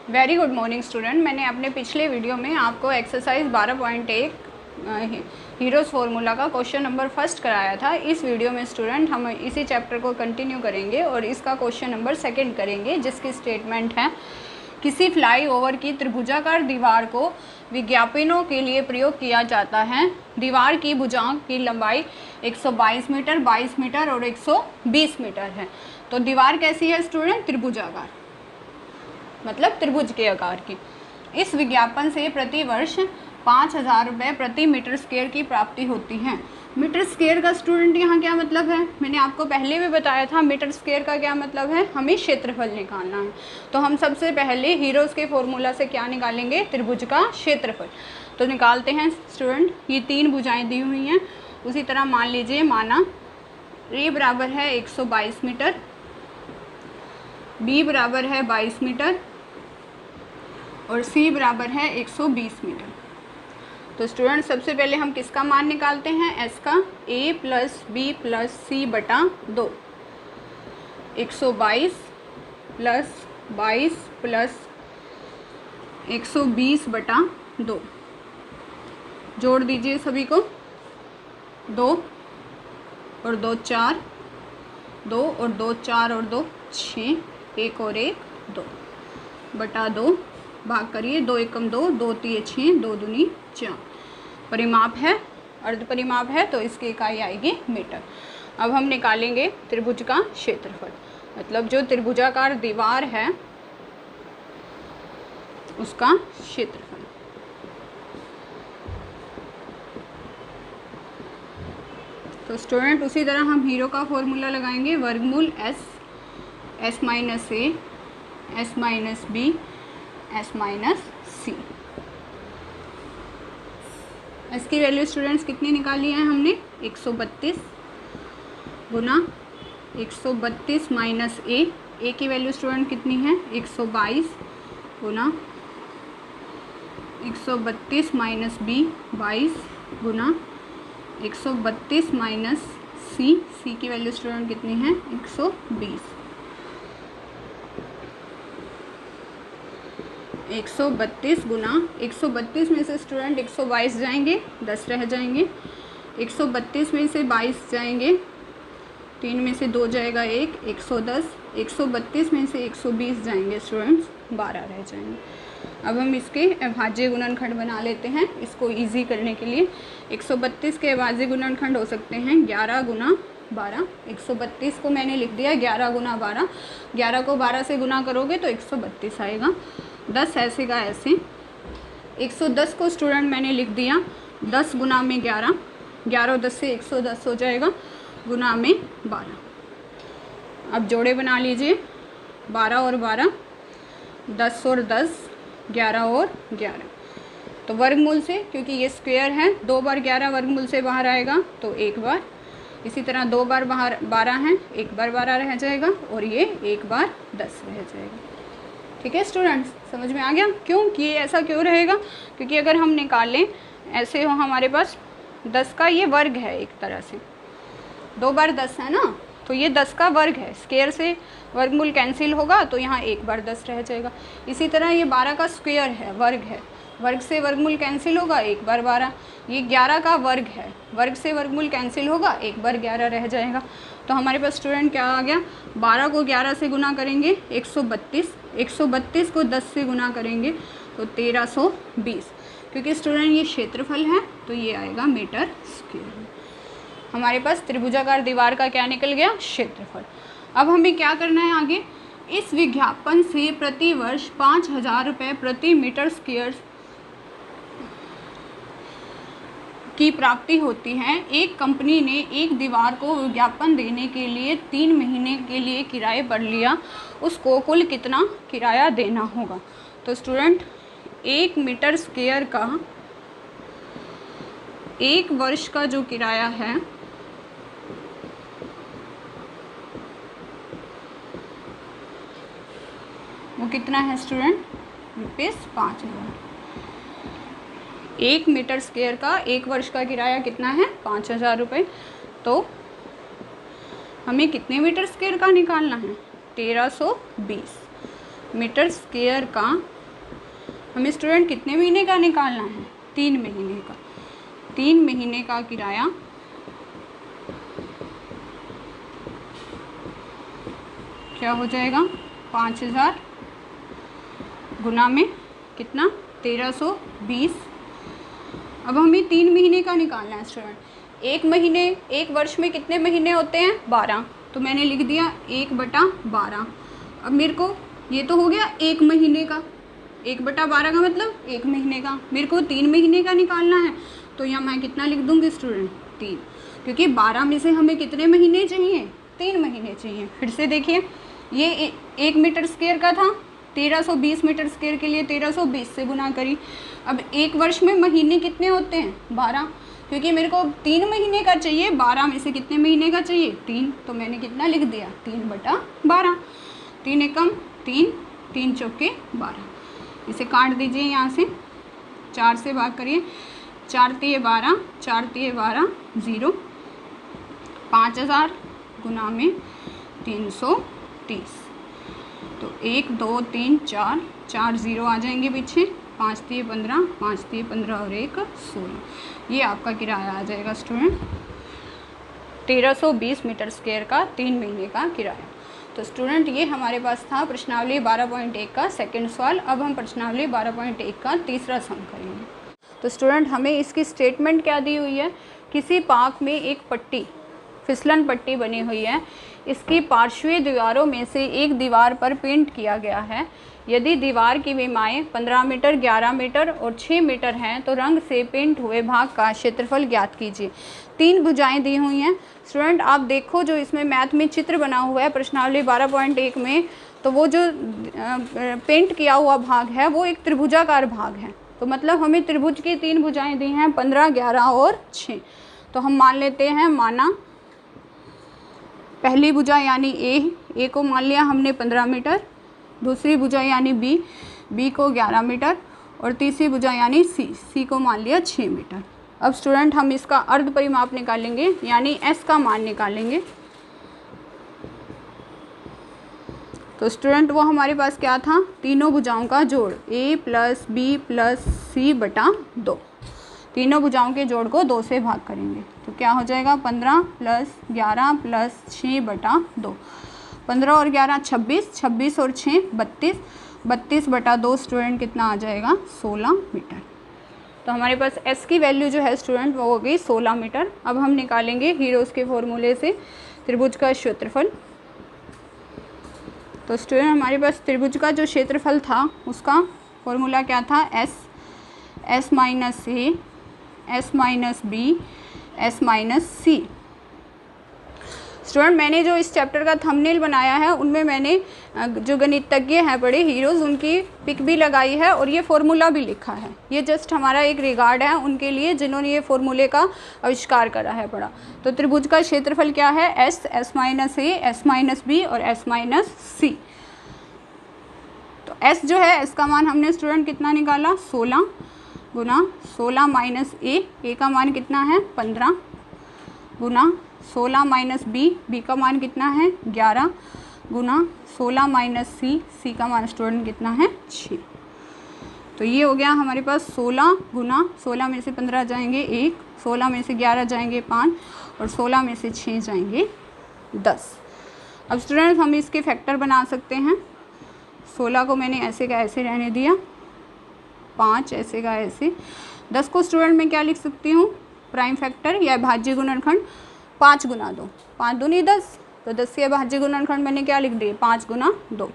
Very good morning student. मैंने अपने पिछले वीडियो में आपको एक्सरसाइज 12.1 हीरोज़ फार्मूला का क्वेश्चन नंबर फर्स्ट कराया था। इस वीडियो में स्टूडेंट हम इसी चैप्टर को कंटिन्यू करेंगे और इसका क्वेश्चन नंबर सेकंड करेंगे, जिसकी स्टेटमेंट है किसी फ्लाईओवर की त्रिभुजाकार दीवार को विज्ञापनों के लिए प्रयोग किया जाता है। दीवार की भुजाओं की लंबाई 122 मीटर, 22 मीटर और 120 मीटर है। तो दीवार कैसी है स्टूडेंट? त्रिभुजाकार, मतलब त्रिभुज के आकार की। इस विज्ञापन से प्रति वर्ष 5,000 रुपये प्रति मीटर स्क्वायर की प्राप्ति होती है। मीटर स्क्वायर का स्टूडेंट यहाँ क्या मतलब है? मैंने आपको पहले भी बताया था मीटर स्क्वायर का क्या मतलब है, हमें क्षेत्रफल निकालना है। तो हम सबसे पहले हीरोज़ के फॉर्मूला से क्या निकालेंगे? त्रिभुज का क्षेत्रफल। तो निकालते हैं स्टूडेंट। ये 3 भुजाएं दी हुई हैं। उसी तरह मान लीजिए, माना ए बराबर है 122 मीटर, बी बराबर है 22 मीटर और सी बराबर है 120 मीटर। तो स्टूडेंट सबसे पहले हम किसका मान निकालते हैं? एस का। ए प्लस बी प्लस सी बटा 2, 122 प्लस 22 प्लस 120 बटा 2। जोड़ दीजिए सभी को। 2 और 2 4, 2 और 2 4 और 2 6, 1 और 1 2 बटा 2। भाग करिए, 2 एकम 2, 2 तिये 6, 2 दूनी 4। परिमाप है, अर्ध परिमाप है, तो इसकी इकाई आएगी मीटर। अब हम निकालेंगे त्रिभुज का क्षेत्रफल, मतलब जो त्रिभुजाकार दीवार है उसका क्षेत्रफल। तो स्टूडेंट उसी तरह हम हीरो का फॉर्मूला लगाएंगे, वर्गमूल S minus A, S minus B, S minus C. S की वैल्यू स्टूडेंट्स कितनी निकाली है हमने? 132 गुना 132 माइनस ए की वैल्यू स्टूडेंट कितनी है? 122 गुना 132 माइनस बी, 22 गुना 132 माइनस सी की वैल्यू स्टूडेंट कितनी है? 120। 132 गुना 132 में से स्टूडेंट 122 जाएंगे, 10 रह जाएंगे। 132 में से 22 जाएंगे, 3 में से 2 जाएगा 1, 110। 132 में से 120 जाएंगे स्टूडेंट्स, 12 रह जाएंगे। अब हम इसके अभाज्य गुणनखंड बना लेते हैं इसको इजी करने के लिए। 132 के अभाज्य गुणनखंड हो सकते हैं 11 गुना 12। 132 को मैंने लिख दिया 11 गुना 12। 11 को 12 से गुना करोगे तो 132 आएगा। 10 ऐसे का ऐसे। 110 को स्टूडेंट मैंने लिख दिया 10 गुना में 11, 11 और 10 से 110 हो जाएगा, गुना में 12। अब जोड़े बना लीजिए, 12 और 12, 10 और 10, 11 और 11। तो वर्गमूल से, क्योंकि ये स्क्वायर है, 2 बार 11 वर्गमूल से बाहर आएगा तो 1 बार। इसी तरह 2 बार बाहर 12 हैं, 1 बार 12 रह जाएगा और ये 1 बार 10 रह जाएगा। ठीक है स्टूडेंट्स, समझ में आ गया? क्यों कि ऐसा क्यों रहेगा? क्योंकि अगर हम निकालें ऐसे हो, हमारे पास 10 का ये वर्ग है, एक तरह से 2 बार 10 है ना, तो ये 10 का वर्ग है। स्क्वायर से वर्गमूल कैंसिल होगा तो यहाँ 1 बार 10 रह जाएगा। इसी तरह ये 12 का स्क्वायर है, वर्ग है, वर्ग से वर्गमूल कैंसिल होगा, 1 बार 12। ये 11 का वर्ग है, वर्ग से वर्गमूल कैंसिल होगा, 1 बार 11 रह जाएगा। तो हमारे पास स्टूडेंट क्या आ गया? 12 को 11 से गुना करेंगे 132, 132 को 10 से गुना करेंगे तो 1320। क्योंकि स्टूडेंट ये क्षेत्रफल है तो ये आएगा मीटर स्क्वायर। हमारे पास त्रिभुजाकार दीवार का क्या निकल गया? क्षेत्रफल। अब हमें क्या करना है आगे? इस विज्ञापन से प्रति वर्ष 5,000 रुपये प्रति मीटर स्क्वायर की प्राप्ति होती है। एक कंपनी ने एक दीवार को विज्ञापन देने के लिए 3 महीने के लिए किराए पर लिया, उसको कुल कितना किराया देना होगा? तो स्टूडेंट 1 मीटर स्क्वायर का 1 वर्ष का जो किराया है वो कितना है स्टूडेंट? ₹5,000। 1 मीटर स्क्वायर का 1 वर्ष का किराया कितना है? 5,000 रुपये। तो हमें कितने मीटर स्क्वायर का निकालना है? 1320 मीटर स्क्वायर का हमें स्टूडेंट कितने महीने का निकालना है? 3 महीने का। 3 महीने का किराया क्या हो जाएगा? 5000 गुना में कितना? 1320। अब हमें 3 महीने का निकालना है स्टूडेंट। एक वर्ष में कितने महीने होते हैं? 12। तो मैंने लिख दिया 1/12। अब मेरे को ये तो हो गया 1 महीने का, 1/12 का मतलब 1 महीने का। मेरे को 3 महीने का निकालना है, तो यहाँ मैं कितना लिख दूँगी स्टूडेंट? 3, क्योंकि 12 में से हमें कितने महीने चाहिए? 3 महीने चाहिए। फिर से देखिए, ये 1 मीटर स्क्वायर का था, 1320 मीटर स्क्वायर के लिए 1320 से गुना करी। अब एक वर्ष में महीने कितने होते हैं? 12, क्योंकि मेरे को 3 महीने का चाहिए, 12 में से कितने महीने का चाहिए? 3। तो मैंने कितना लिख दिया? 3/12। 3 एकम 3, 3 चौके 12। इसे काट दीजिए यहाँ से, 4 से भाग करिए। 4 तिये 12, 4 तिये 12, 0। 5000 गुना में 330। तो 1 2 3 4, 4 0 आ जाएंगे पीछे। 5 तिये 15, 5 तिये 15 और 1 16। ये आपका किराया आ जाएगा स्टूडेंट 1320 मीटर स्क्वायर का 3 महीने का किराया। तो स्टूडेंट ये हमारे पास था प्रश्नावली 12.1 का सेकंड सवाल। अब हम प्रश्नावली 12.1 का तीसरा सम करेंगे। तो स्टूडेंट हमें इसकी स्टेटमेंट क्या दी हुई है? किसी पार्क में एक पट्टी, फिसलन पट्टी बनी हुई है। इसकी पार्श्वीय दीवारों में से एक दीवार पर पेंट किया गया है। यदि दीवार की विमाएँ 15 मीटर, 11 मीटर और 6 मीटर हैं तो रंग से पेंट हुए भाग का क्षेत्रफल ज्ञात कीजिए। 3 भुजाएं दी हुई हैं। स्टूडेंट आप देखो, जो इसमें मैथ में चित्र बना हुआ है प्रश्नावली 12.1 में, तो वो जो पेंट किया हुआ भाग है वो एक त्रिभुजाकार भाग है। तो मतलब हमें त्रिभुज की 3 भुजाएं दी हैं, 15, 11 और 6। तो हम मान लेते हैं, माना पहली भुजा यानी ए को मान लिया हमने 15 मीटर, दूसरी भुजा यानी बी को 11 मीटर और तीसरी भुजा यानी सी को मान लिया 6 मीटर। अब स्टूडेंट हम इसका अर्ध परिमाप निकालेंगे, यानी एस का मान निकालेंगे। तो स्टूडेंट वो हमारे पास क्या था? तीनों भुजाओं का जोड़, ए प्लस बी प्लस सी बटा 2। तीनों भुजाओं के जोड़ को 2 से भाग करेंगे तो क्या हो जाएगा? 15 प्लस 11 प्लस 6 बटा 2। 15 और 11 26, 26 और 6 32, 32 बटा 2 स्टूडेंट कितना आ जाएगा? 16 मीटर। तो हमारे पास एस की वैल्यू जो है स्टूडेंट वो हो गई 16 मीटर। अब हम निकालेंगे हीरोज़ के फॉर्मूले से त्रिभुज का क्षेत्रफल। तो स्टूडेंट हमारे पास त्रिभुज का जो क्षेत्रफल था उसका फॉर्मूला क्या था? S minus A, S minus B, S minus C. Student मैंने जो इस चैप्टर का थंबनेल बनाया है उनमें मैंने जो गणितज्ञ हैं बड़े हीरोज़ उनकी पिक भी लगाई है और ये फॉर्मूला भी लिखा है। ये जस्ट हमारा एक रिगार्ड है उनके लिए जिन्होंने ये फॉर्मूले का आविष्कार करा है बड़ा। तो त्रिभुज का क्षेत्रफल क्या है? S, S minus A, S minus B और एस माइनस सी। तो एस जो है, एस का मान हमने स्टूडेंट कितना निकाला? 16 गुना 16 माइनस ए का मान कितना है? 15 गुना 16 माइनस बी का मान कितना है? 11 गुना 16 माइनस सी का मान स्टूडेंट कितना है? 6। तो ये हो गया हमारे पास 16 गुना 16 में से 15 जाएंगे 1, 16 में से 11 जाएंगे 5 और 16 में से 6 जाएंगे 10। अब स्टूडेंट हम इसके फैक्टर बना सकते हैं। 16 को मैंने ऐसे का ऐसे रहने दिया, 5 ऐसे का ऐसे। 10 को स्टूडेंट मैं क्या लिख सकती हूँ? प्राइम फैक्टर या भाज्य गुणनखंड 5 गुना 2, 5 दूनी 10। तो 10 के भाज्य गुणनखंड मैंने क्या लिख दिए? 5 गुना 2।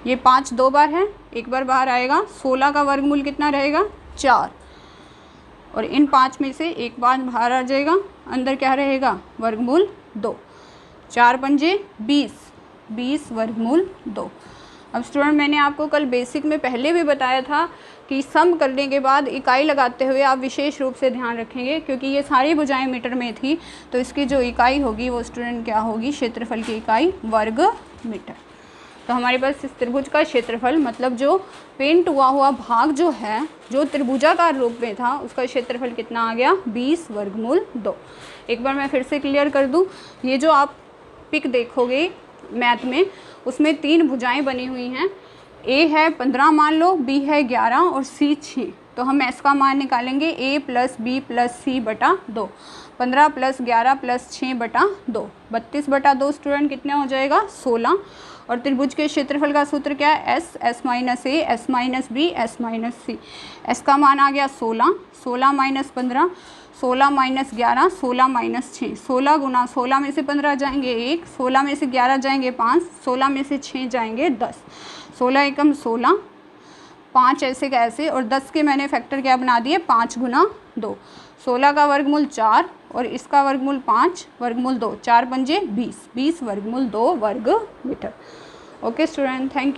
ये 5 2 बार है, एक बार बाहर आएगा। 16 का वर्गमूल कितना रहेगा? 4। और इन 5 में से एक बार बाहर आ जाएगा, अंदर क्या रहेगा? वर्गमूल 2। 4 पंजे 20, 20 वर्गमूल 2। अब स्टूडेंट मैंने आपको कल बेसिक में पहले भी बताया था कि सम करने के बाद इकाई लगाते हुए आप विशेष रूप से ध्यान रखेंगे, क्योंकि ये सारी भुजाएं मीटर में थी तो इसकी जो इकाई होगी वो स्टूडेंट क्या होगी? क्षेत्रफल की इकाई वर्ग मीटर। तो हमारे पास इस त्रिभुज का क्षेत्रफल मतलब जो पेंट हुआ भाग जो है, जो त्रिभुजाकार रूप में था, उसका क्षेत्रफल कितना आ गया? 20 वर्गमूल 2। एक बार मैं फिर से क्लियर कर दूँ, ये जो आप पिक देखोगे मैथ में उसमें 3 भुजाएं बनी हुई हैं। ए है 15 मान लो, बी है 11 और सी 6। तो हम एस का मान निकालेंगे ए प्लस बी प्लस सी बटा 2। 15 प्लस 11 प्लस 6 बटा 2, 32 बटा 2 स्टूडेंट कितने हो जाएगा 16। और त्रिभुज के क्षेत्रफल का सूत्र क्या है, S, S minus A, S minus B, S minus C. S का मान आ गया 16, 16 माइनस 15, 16 माइनस 11, 16 माइनस 6। 16 गुना 16 में से 15 जाएंगे 1, 16 में से 11 जाएंगे 5, 16 में से 6 जाएंगे 10। 16 एकम 16, 5 ऐसे का ऐसे, और 10 के मैंने फैक्टर क्या बना दिए 5 गुना 2। 16 का वर्गमूल 4 और इसका वर्गमूल 5, वर्गमूल 2, 4 पंजे 20, 20 वर्गमूल 2 वर्ग मीटर। Okay student, thank you.